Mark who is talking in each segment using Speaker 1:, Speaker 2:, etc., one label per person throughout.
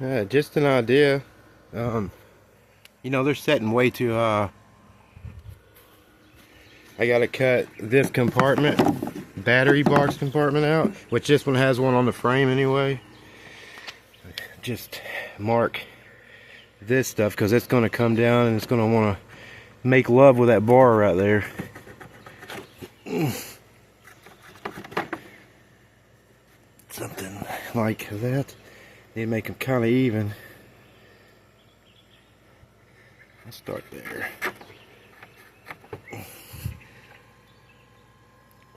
Speaker 1: Just an idea. You know, they're setting way too high. I gotta cut this compartment, battery box compartment out, which this one has one on the frame anyway. Just mark this stuff because it's gonna come down and it's gonna wanna make love with that bar right there. Something like that. Need to make them kind of even. I'll start there.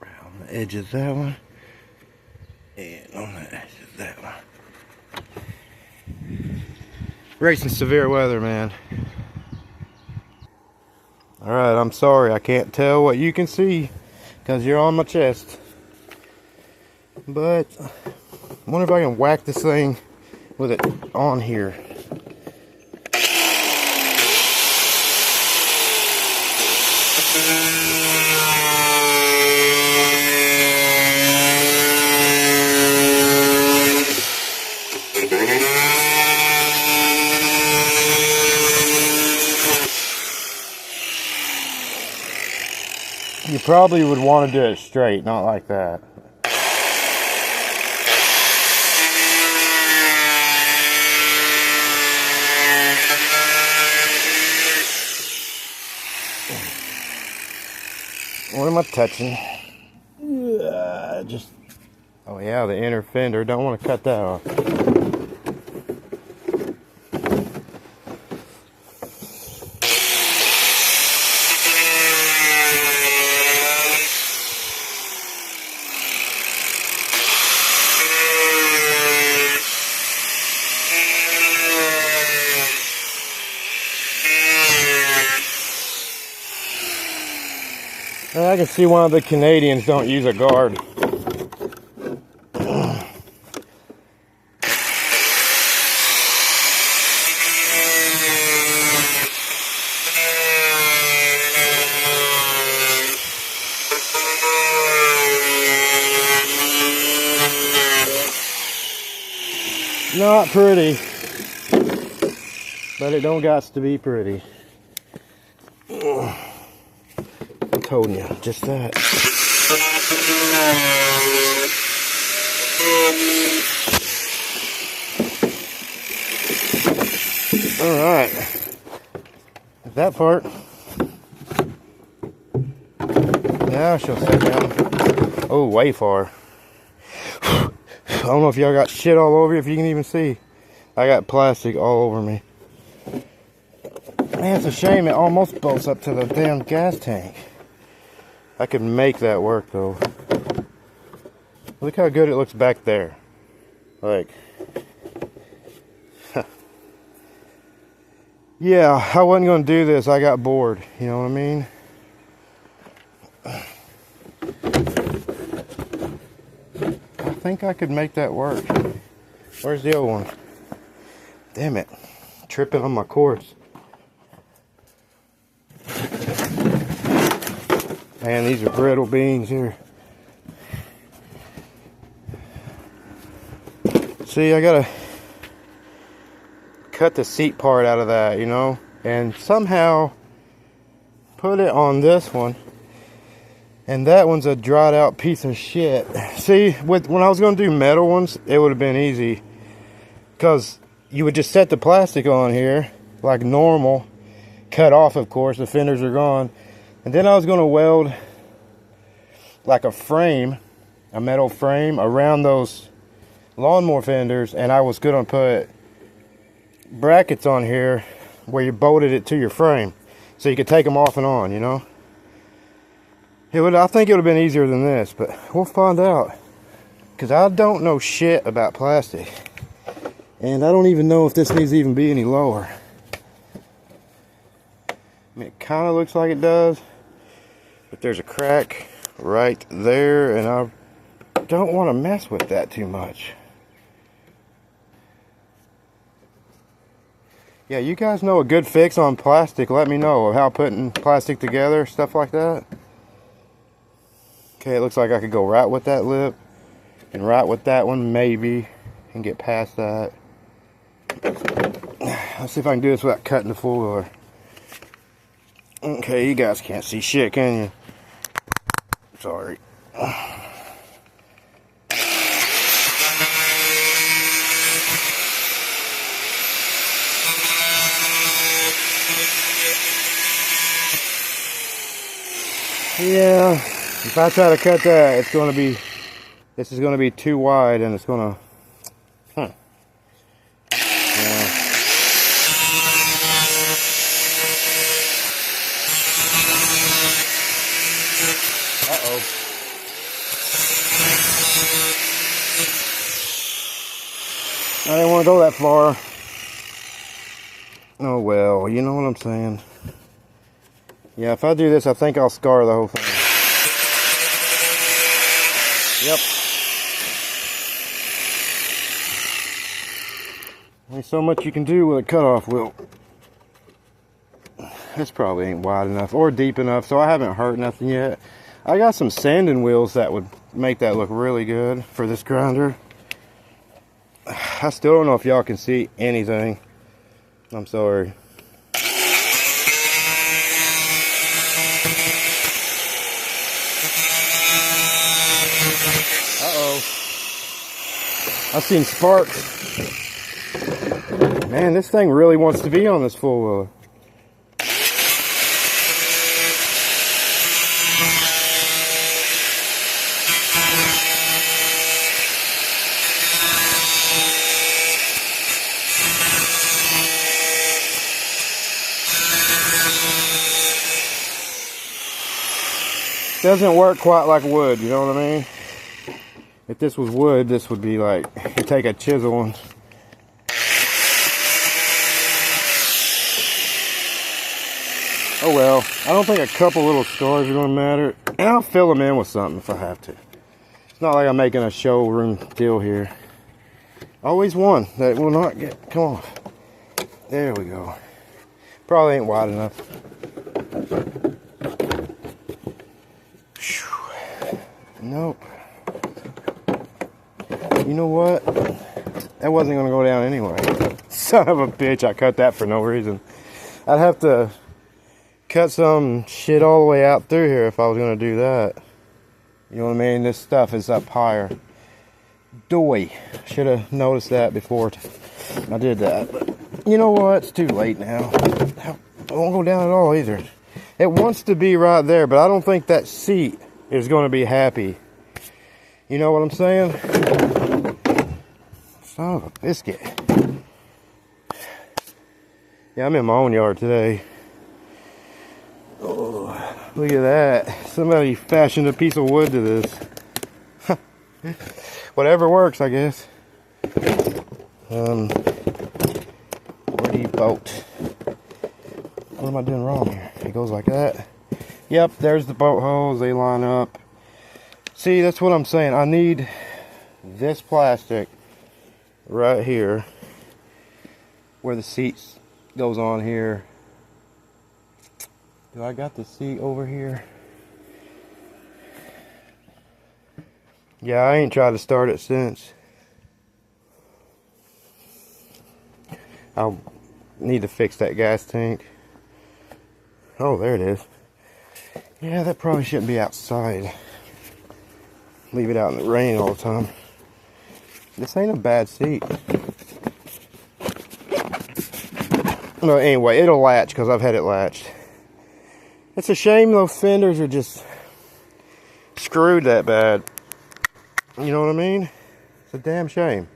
Speaker 1: Around the edge of that one. And on the edge of that one. Racing severe weather, man. Alright, I'm sorry. I can't tell what you can see because you're on my chest. But I wonder if I can whack this thing with it on here. You probably would want to do it straight, not like that. What am I touching? Oh yeah, the inner fender. Don't want to cut that off. I can see one of the Canadians don't use a guard. Not pretty, but it don't got to be pretty. I'm told you, just that. All right, that part. Now she'll sit down. Oh, way far. I don't know if y'all got shit all over you, if you can even see. I got plastic all over me. Man, it's a shame it almost bolts up to the damn gas tank. I could make that work though. Look how good it looks back there. Like, yeah, I wasn't going to do this. I got bored. You know what I mean? I think I could make that work. Where's the other one? Damn it. Tripping on my cords. Man, these are brittle beans here. See, I gotta cut the seat part out of that, you know, and somehow put it on this one. And that one's a dried out piece of shit. See, when I was gonna do metal ones, it would have been easy. Because you would just set the plastic on here, like normal. Cut off, of course, the fenders are gone. And then I was gonna weld like a frame, a metal frame, around those lawnmower fenders. And I was gonna put brackets on here where you bolted it to your frame. So you could take them off and on, you know. I think it would have been easier than this, but we'll find out. Because I don't know shit about plastic. And I don't even know if this needs to even be any lower. I mean, it kind of looks like it does. But there's a crack right there, and I don't want to mess with that too much. Yeah, you guys know a good fix on plastic. Let me know of how putting plastic together, stuff like that. Okay, it looks like I could go right with that lip and right with that one maybe and get past that. Let's see if I can do this without cutting the four-wheeler. Okay, you guys can't see shit, can you? Sorry. Yeah, if I try to cut that, it's going to be, this is going to be too wide, and it's going to, yeah. Uh-oh. I didn't want to go that far. Oh well, you know what I'm saying. Yeah, if I do this, I think I'll scar the whole thing. Yep. Only so much you can do with a cutoff wheel. This probably ain't wide enough or deep enough, so I haven't hurt nothing yet. I got some sanding wheels that would make that look really good for this grinder. I still don't know if y'all can see anything. I'm sorry. Uh-oh. I've seen sparks. Man, this thing really wants to be on this four-wheeler. Doesn't work quite like wood, you know what I mean? If this was wood, this would be like, you take a chisel and... Oh well, I don't think a couple little scars are going to matter. And I'll fill them in with something if I have to. It's not like I'm making a showroom deal here. Always one that will not get, come on. There we go. Probably ain't wide enough. Nope. You know what? That wasn't going to go down anyway. Son of a bitch, I cut that for no reason. I'd have to cut some shit all the way out through here if I was going to do that. You know what I mean? This stuff is up higher. Doy. Should have noticed that before I did that. But you know what? It's too late now. It won't go down at all either. It wants to be right there, but I don't think that seat is going to be happy. You know what I'm saying? Son of a biscuit. Yeah, I'm in my own yard today. Oh, look at that. Somebody fashioned a piece of wood to this. Whatever works, I guess. Where do you bolt? What am I doing wrong here? It goes like that. Yep, there's the bolt holes. They line up. See, that's what I'm saying. I need this plastic right here where the seat goes on here. Do I got the seat over here? Yeah, I ain't tried to start it since. I need to fix that gas tank. Oh, there it is. Yeah, that probably shouldn't be outside. Leave it out in the rain all the time. This ain't a bad seat. Well, anyway, it'll latch because I've had it latched. It's a shame those fenders are just screwed that bad. You know what I mean? It's a damn shame.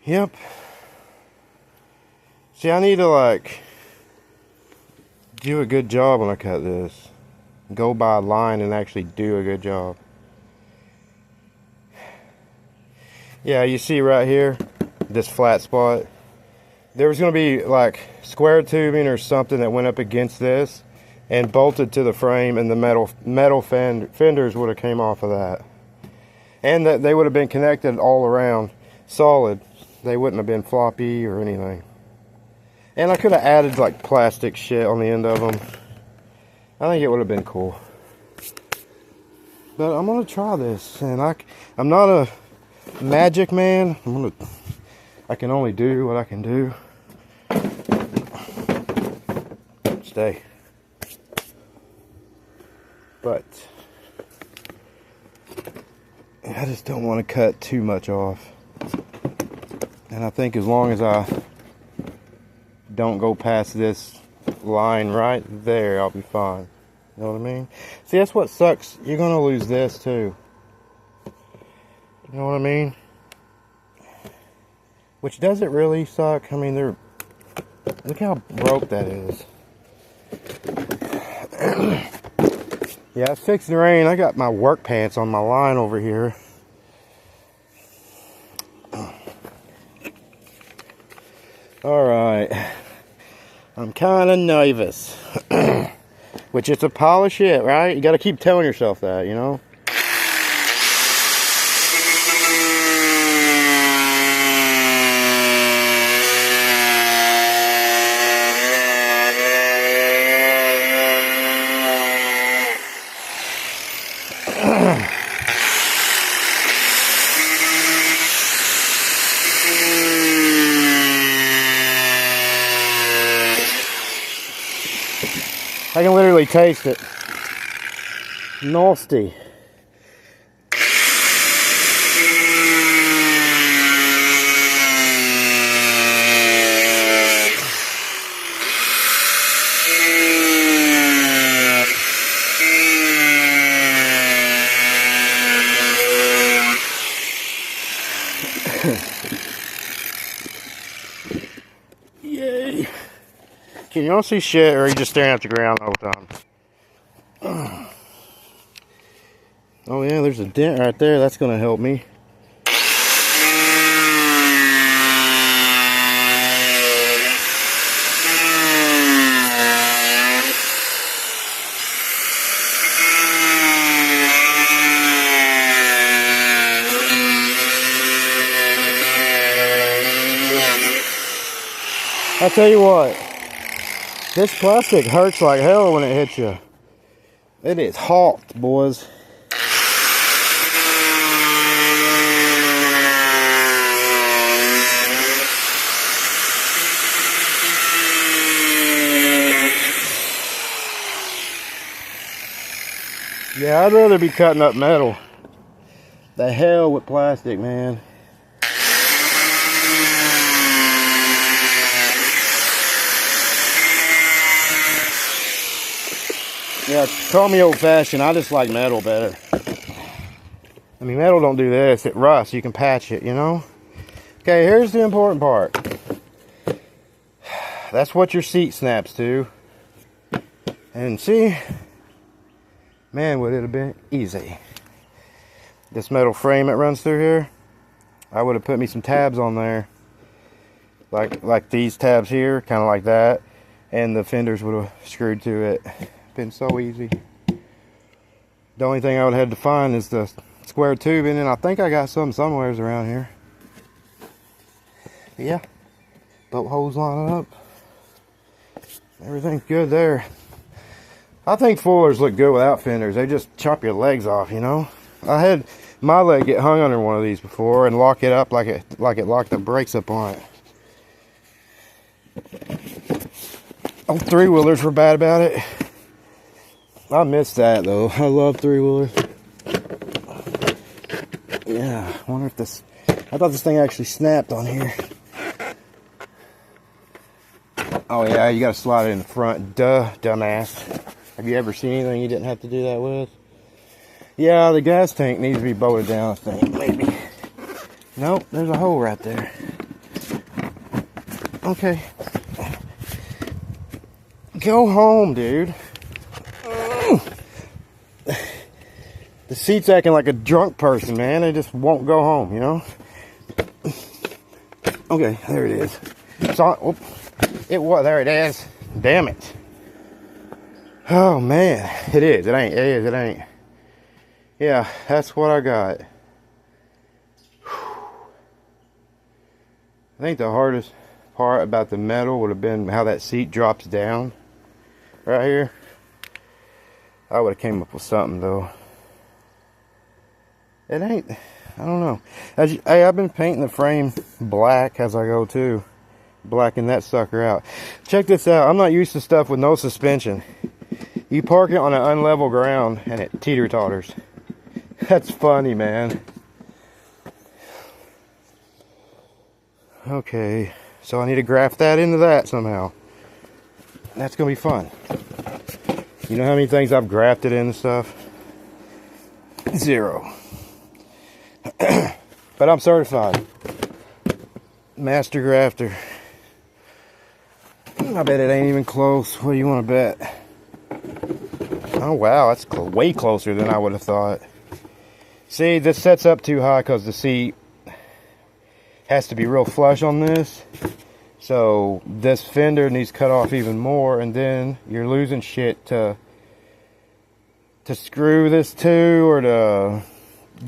Speaker 1: Yep. See, I need to like do a good job when I cut this. Go by a line and actually do a good job. Yeah, you see right here, this flat spot. There was going to be like square tubing or something that went up against this and bolted to the frame, and the metal fenders would have came off of that. And that they would have been connected all around solid. They wouldn't have been floppy or anything. And I could have added like plastic shit on the end of them. I think it would have been cool. But I'm going to try this. And I'm not a magic, man. I can only do what I can do. Stay. But I just don't want to cut too much off. And I think as long as I don't go past this line right there, I'll be fine. You know what I mean? See, that's what sucks. You're going to lose this too. You know what I mean? Which doesn't really suck. I mean, look how broke that is. Yeah, it's fixing to rain. I got my work pants on my line over here. Alright. I'm kind of nervous. Which it's a pile of shit, right? You got to keep telling yourself that, you know? I can literally taste it. Nasty. Yay. Can y'all see shit, or are you just staring at the ground the whole time? Oh yeah, there's a dent right there. That's gonna help me. I tell you what, this plastic hurts like hell when it hits you. It is hot, boys. Yeah, I'd rather be cutting up metal. The hell with plastic, man. Yeah, call me old-fashioned. I just like metal better. I mean, metal don't do this. It rusts. You can patch it, you know? Okay, here's the important part. That's what your seat snaps to. And see? Man, would it have been easy. This metal frame that runs through here, I would have put me some tabs on there. Like these tabs here, kind of like that. And the fenders would have screwed to it. Been so easy. The only thing I would have had to find is the square tubing, and I think I got some somewheres around here. But yeah, bolt holes lining up. Everything's good there. I think foilers look good without fenders. They just chop your legs off, you know. I had my leg get hung under one of these before and lock it up like it locked the brakes up on it. Oh, three-wheelers were bad about it. I miss that though. I love three-wheelers. Yeah, I wonder if this... I thought this thing actually snapped on here. Oh yeah, you gotta slide it in the front. Duh, dumbass. Have you ever seen anything you didn't have to do that with? Yeah, the gas tank needs to be bolted down, I think. Maybe. Nope, there's a hole right there. Okay. Go home, dude. The seat's acting like a drunk person, man. They just won't go home, you know? Okay, there it is. So, it was, there it is. Damn it. Oh, man. It is. It ain't. It is. It ain't. Yeah, that's what I got. I think the hardest part about the metal would have been how that seat drops down. Right here. I would have came up with something, though. It ain't. I don't know. Hey, I've been painting the frame black as I go too. Blacking that sucker out. Check this out. I'm not used to stuff with no suspension. You park it on an unlevel ground and it teeter-totters. That's funny, man. Okay, so I need to graft that into that somehow. That's gonna be fun. You know how many things I've grafted in and stuff? 0. But I'm certified. Master grafter. I bet it ain't even close. What do you want to bet? Oh wow, that's way closer than I would have thought. See, this sets up too high because the seat has to be real flush on this. So this fender needs cut off even more, and then you're losing shit to screw this to, or to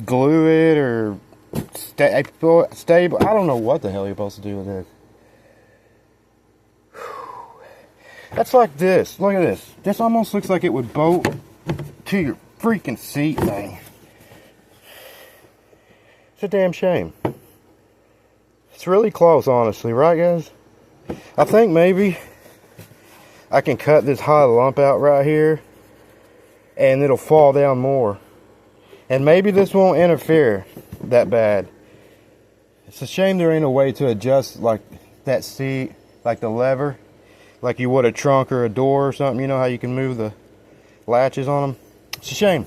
Speaker 1: glue it, or stable. I don't know what the hell you're supposed to do with this. That's like this. Look at this. This almost looks like it would bolt to your freaking seat thing. It's a damn shame. It's really close, honestly, right, guys? I think maybe I can cut this high lump out right here and it'll fall down more. And maybe this won't interfere that bad. It's a shame there ain't a way to adjust like that seat, like the lever, like you would a trunk or a door or something. You know how you can move the latches on them? It's a shame.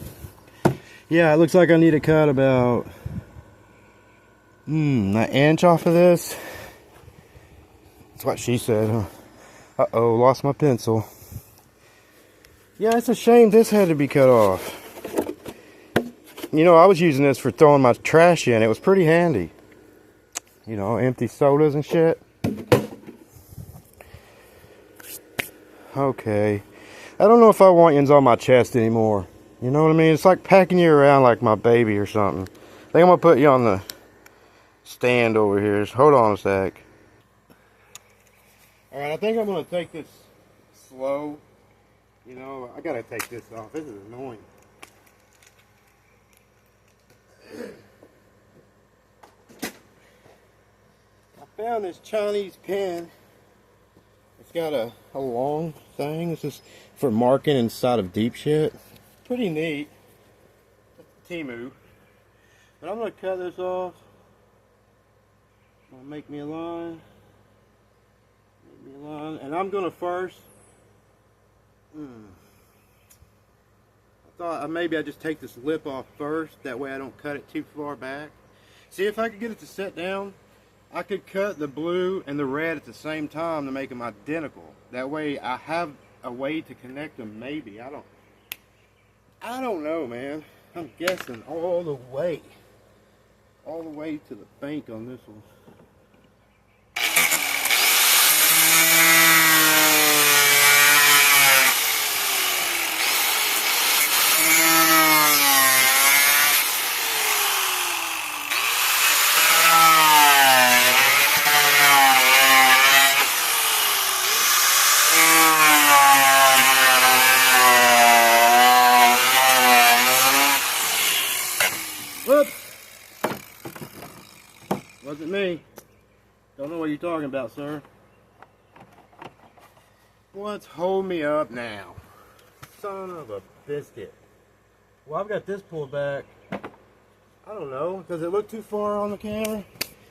Speaker 1: Yeah, it looks like I need to cut about an inch off of this. That's what she said, huh? Uh-oh, lost my pencil. Yeah, it's a shame this had to be cut off. You know, I was using this for throwing my trash in. It was pretty handy. You know, empty sodas and shit. Okay. I don't know if I want yins on my chest anymore. You know what I mean? It's like packing you around like my baby or something. I think I'm going to put you on the stand over here. Just hold on a sec. Alright, I think I'm going to take this slow. You know, I got to take this off. This is annoying. I found this Chinese pen. It's got a long thing. This is for marking inside of deep shit. Pretty neat. That's Temu. But I'm going to cut this off. I'm going to make me a line. Make me a line. And I'm going to first... I thought maybe I'd just take this lip off first. That way I don't cut it too far back. See, if I could get it to set down, I could cut the blue and the red at the same time to make them identical. That way I have a way to connect them, maybe. I don't know, man. I'm guessing all the way to the bank on this one. Wasn't me. Don't know what you're talking about, sir. What's holding me up now? Son of a biscuit. Well, I've got this pulled back. I don't know. Does it look too far on the camera?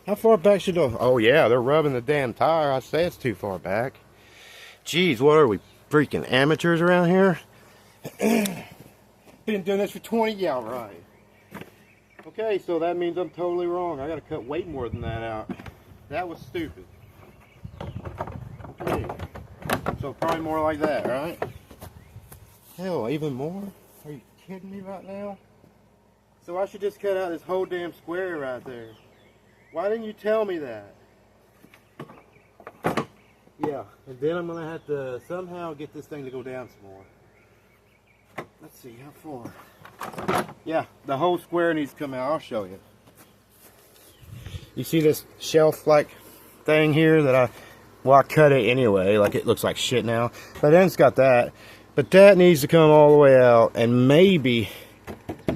Speaker 1: How far back should I... Oh, yeah, they're rubbing the damn tire. I say it's too far back. Jeez, what are we, freaking amateurs around here? Been doing this for 20... Yeah, right. Okay, so that means I'm totally wrong. I gotta cut way more than that out. That was stupid. Okay. So probably more like that, right? Hell, even more? Are you kidding me right now? So I should just cut out this whole damn square right there. Why didn't you tell me that? Yeah, and then I'm gonna have to somehow get this thing to go down some more. Let's see, how far? Yeah, the whole square needs to come out. I'll show you. You see this shelf-like thing here that I cut it anyway, like it looks like shit now. But then it's got that. But that needs to come all the way out, and maybe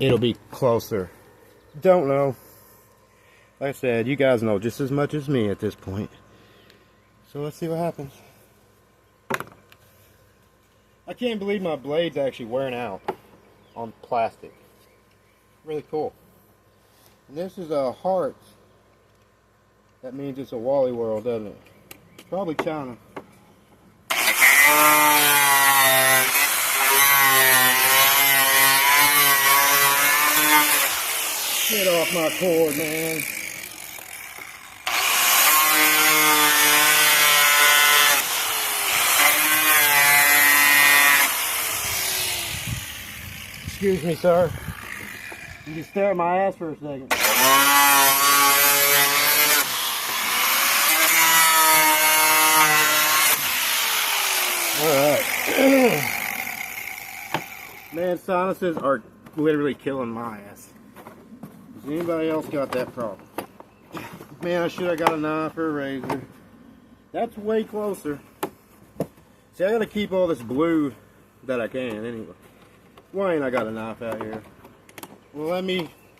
Speaker 1: it'll be closer. Don't know. Like I said, you guys know just as much as me at this point. So let's see what happens. I can't believe my blade's actually wearing out on plastic. Really cool. And this is a heart. That means it's a Wally World, doesn't it? Probably China. Get off my cord, man. Excuse me, sir. You can stare at my ass for a second. Alright. Man, sinuses are literally killing my ass. Has anybody else got that problem? Man, I should have got a knife or a razor. That's way closer. See, I gotta keep all this blue that I can anyway. Why ain't I got a knife out here? Well,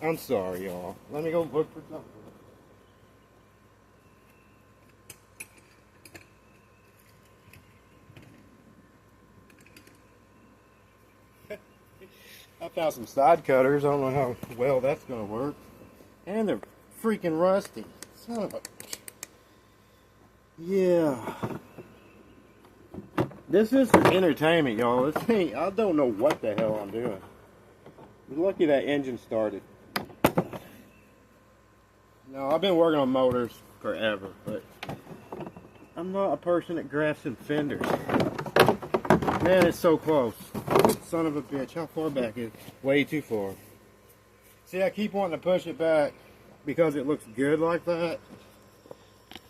Speaker 1: I'm sorry, y'all. Let me go look for something. I found some side cutters. I don't know how well that's gonna work. And they're freaking rusty. Son of a... Yeah. This is for entertainment, y'all. This ain't... I don't know what the hell I'm doing. I'm lucky that engine started. No, I've been working on motors forever, but I'm not a person that grafts in fenders. Man, it's so close. Son of a bitch. How far back is it? Way too far. See, I keep wanting to push it back because it looks good like that.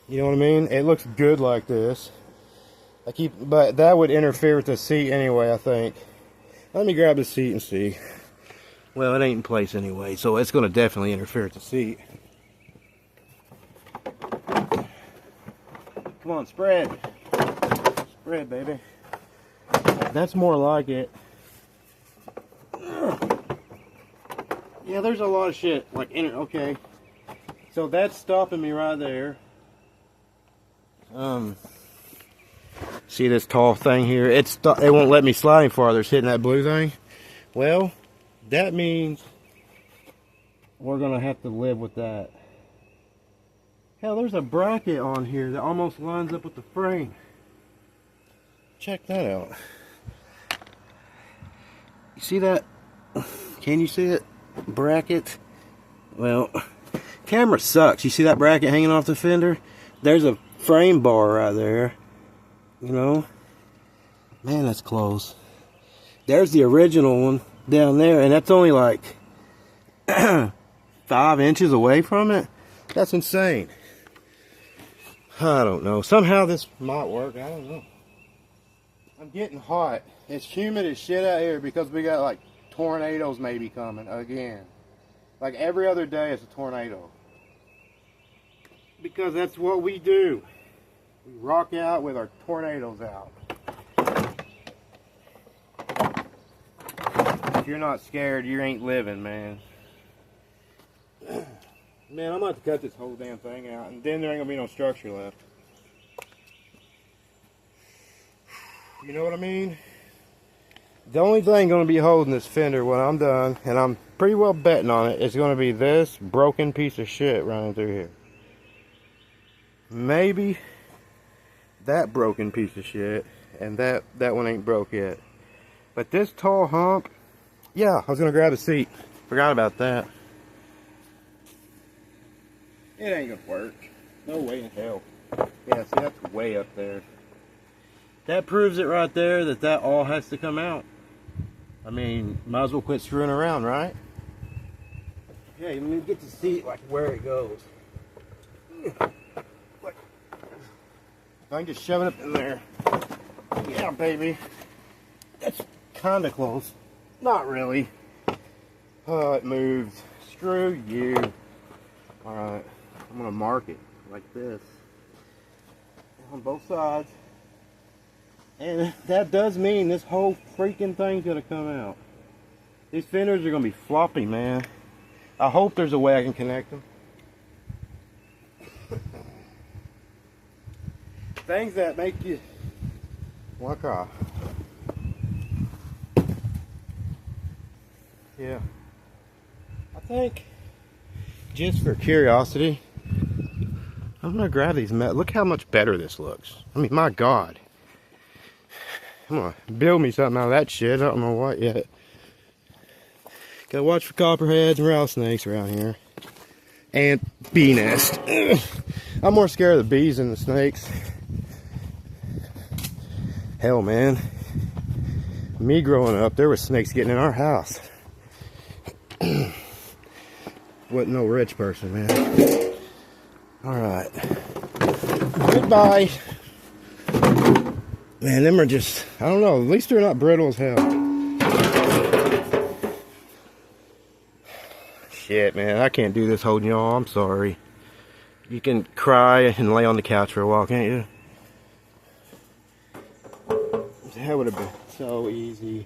Speaker 1: You know what I mean? It looks good like this. But that would interfere with the seat anyway, I think. Let me grab the seat and see. Well, it ain't in place anyway, so it's going to definitely interfere with the seat. Come on, spread. Spread, baby. That's more like it. Yeah, there's a lot of shit. Like, okay. So that's stopping me right there. See this tall thing here? It won't let me slide any farther. It's hitting that blue thing. Well, that means we're gonna have to live with that. Hell, there's a bracket on here that almost lines up with the frame. Check that out. You see that? Can you see it? Bracket. Well, camera sucks. You see that bracket hanging off the fender? There's a frame bar right there. You know? Man, that's close. There's the original one down there, and that's only like 5 inches away from it. That's insane. I don't know. Somehow this might work. I don't know. I'm getting hot. It's humid as shit out here because we got like tornadoes maybe coming again. Like every other day it's a tornado. Because that's what we do. We rock out with our tornadoes out. If you're not scared, you ain't living, man. Man, I'm about to cut this whole damn thing out, and then there ain't gonna be no structure left. You know what I mean? The only thing gonna be holding this fender when I'm done, and I'm pretty well betting on it, is gonna be this broken piece of shit running through here. Maybe that broken piece of shit, and that one ain't broke yet. But this tall hump, yeah, I was gonna grab a seat. Forgot about that. It ain't gonna work. No way in hell. Yeah, see, that's way up there. That proves it right there that all has to come out. I mean, might as well quit screwing around, right? Yeah, let me get the seat like where it goes. Like, if I can just shove it up in there. Yeah, baby. That's kind of close. Not really. Oh, it moved. Screw you. Alright, I'm going to mark it like this. On both sides. And that does mean this whole freaking thing's going to come out. These fenders are going to be floppy, man. I hope there's a way I can connect them. things that make you want to cry. Yeah. I think, just for curiosity, I'm gonna grab these metal. Look how much better this looks. I mean, my God. I'm gonna build me something out of that shit. I don't know what yet. Gotta watch for copperheads and rattlesnakes around here. And bee nest. I'm more scared of the bees than the snakes. Hell, man. Me growing up, there were snakes getting in our house. Wasn't no rich person, man. Alright. Goodbye. Man, them are just, I don't know, at least they're not brittle as hell. Shit, man, I can't do this holding y'all. I'm sorry. You can cry and lay on the couch for a while, can't you? That would have been so easy.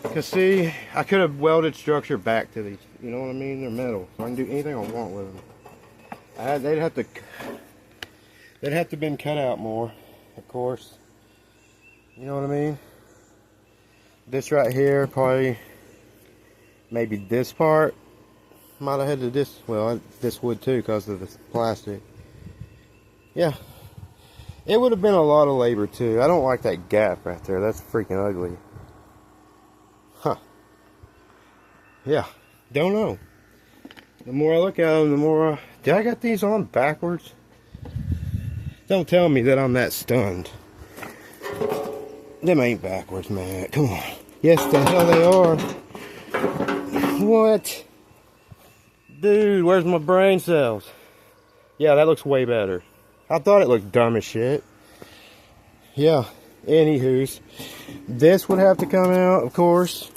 Speaker 1: Cause see, I could have welded structure back to these. You know what I mean? They're metal, so I can do anything I want with them. They'd have to been cut out more, of course. You know what I mean? This right here, probably, maybe this part might have had to this. Well, this would too, because of the plastic. Yeah. It would have been a lot of labor too. I don't like that gap right there. That's freaking ugly. Huh. Yeah. Don't know. The more I look at them, the more... Did I got these on backwards? Don't tell me that I'm that stunned. Them ain't backwards, man. Come on. Yes, the hell they are. What? Dude, where's my brain cells? Yeah, that looks way better. I thought it looked dumb as shit. Yeah, anywho's. This would have to come out, of course.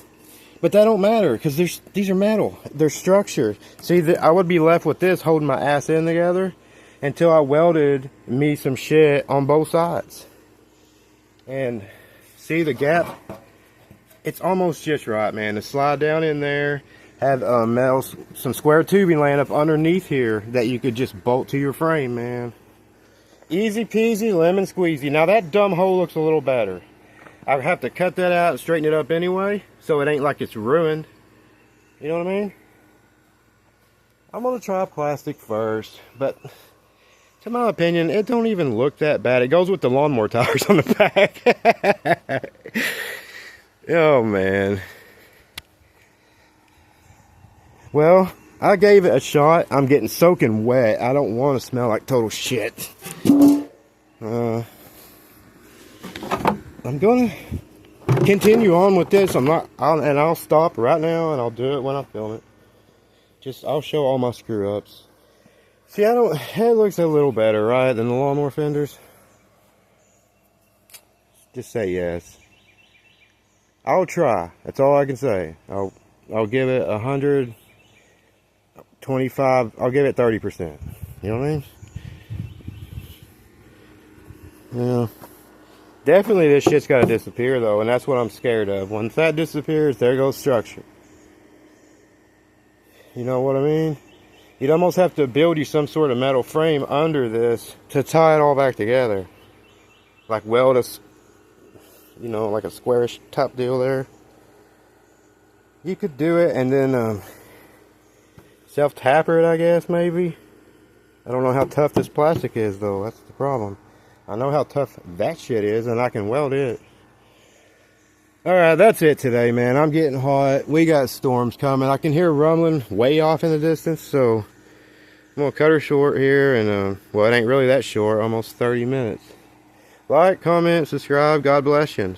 Speaker 1: But that don't matter, because these are metal. They're structured. See, I would be left with this holding my ass in together until I welded me some shit on both sides. And see the gap? It's almost just right, man. To slide down in there, have metal, some square tubing laying up underneath here that you could just bolt to your frame, man. Easy peasy, lemon squeezy. Now that dumb hole looks a little better. I have to cut that out and straighten it up anyway, so it ain't like it's ruined. You know what I mean? I'm gonna try plastic first, but to my opinion, it don't even look that bad. It goes with the lawnmower tires on the back. Oh man. Well, I gave it a shot. I'm getting soaking wet. I don't want to smell like total shit. I'm gonna continue on with this. I'll stop right now and I'll do it when I film it. I'll show all my screw ups. See, it looks a little better, right, than the lawnmower fenders. Just say yes. I'll try. That's all I can say. I'll give it 125. I'll give it 30%. You know what I mean? Yeah. Definitely this shit's got to disappear though, and that's what I'm scared of. Once that disappears, there goes structure. You know what I mean? You'd almost have to build you some sort of metal frame under this to tie it all back together. Like weld a, you know, like a squarish top deal there. You could do it and then self-tapper it, I guess, maybe. I don't know how tough this plastic is though, that's the problem. I know how tough that shit is, and I can weld it. Alright, that's it today, man. I'm getting hot. We got storms coming. I can hear rumbling way off in the distance, so I'm going to cut her short here. And, well, it ain't really that short, almost 30 minutes. Like, comment, subscribe. God bless you.